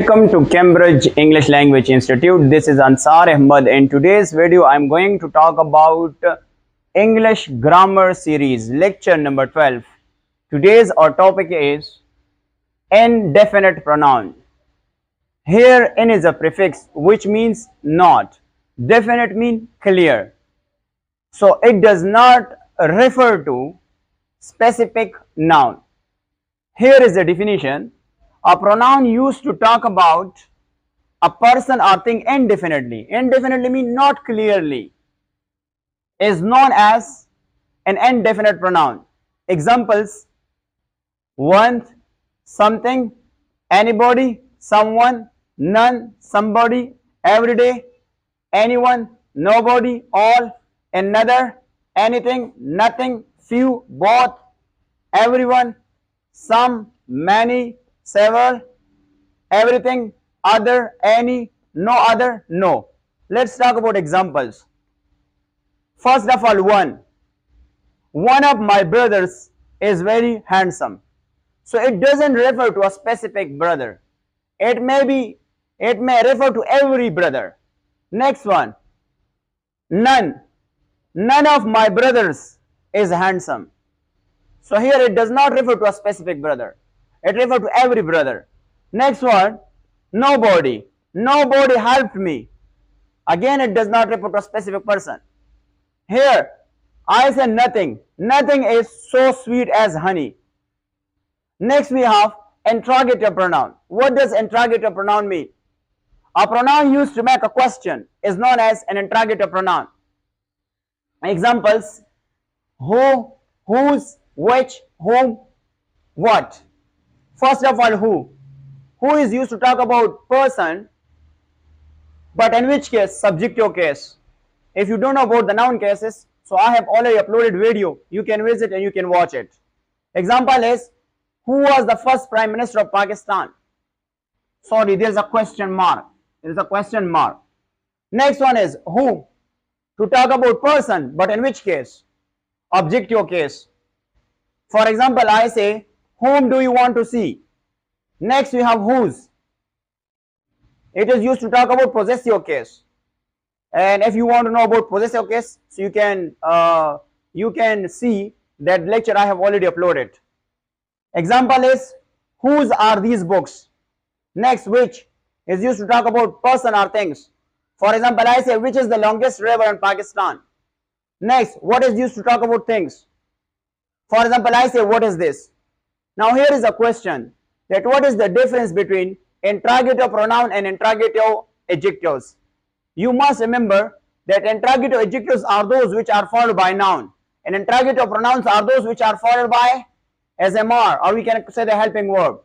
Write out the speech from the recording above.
Welcome to Cambridge English Language Institute. This is Ansar Ahmad. In today's video, I'm going to talk about English Grammar Series, lecture number 12. Today's our topic is indefinite pronoun. Here, in is a prefix which means not. Definite means clear. So it does not refer to specific noun. Here is the definition. A pronoun used to talk about a person or thing indefinitely. Indefinitely means not clearly. Is known as an indefinite pronoun. Examples: one, something, anybody, someone, none, somebody, every day, anyone, nobody, all, another, anything, nothing, few, both, everyone, some, many, several, everything, other, any, no other, no. Let's talk about examples. First of all, one. One of my brothers is very handsome. So it doesn't refer to a specific brother. It may refer to every brother. Next one. None. None of my brothers is handsome. So here it does not refer to a specific brother. It refers to every brother. Next one, nobody. Nobody helped me. Again, it does not refer to a specific person. Here, I say nothing. Nothing is so sweet as honey. Next, we have interrogative pronoun. What does interrogative pronoun mean? A pronoun used to make a question is known as an interrogative pronoun. Examples: who, whose, which, whom, what. First of all, who. Who is used to talk about person, but in which case? Subjunctive case. If you don't know about the noun cases, so I have already uploaded video. You can visit and you can watch it. Example is, who was the first Prime Minister of Pakistan? Sorry, there's a question mark. There is a question mark. Next one is who. To talk about person, but in which case? Objective case. For example, I say, whom do you want to see? Next we have whose. It is used to talk about possessive case. And if you want to know about possessive case, so you can see that lecture I have already uploaded. Example is, whose are these books? Next, which is used to talk about person or things. For example, I say, which is the longest river in Pakistan? Next, what is used to talk about things? For example, I say, what is this? Now here is a question, that what is the difference between interrogative pronoun and interrogative adjectives? You must remember that interrogative adjectives are those which are followed by noun, and interrogative pronouns are those which are followed by SMR, or we can say the helping verb.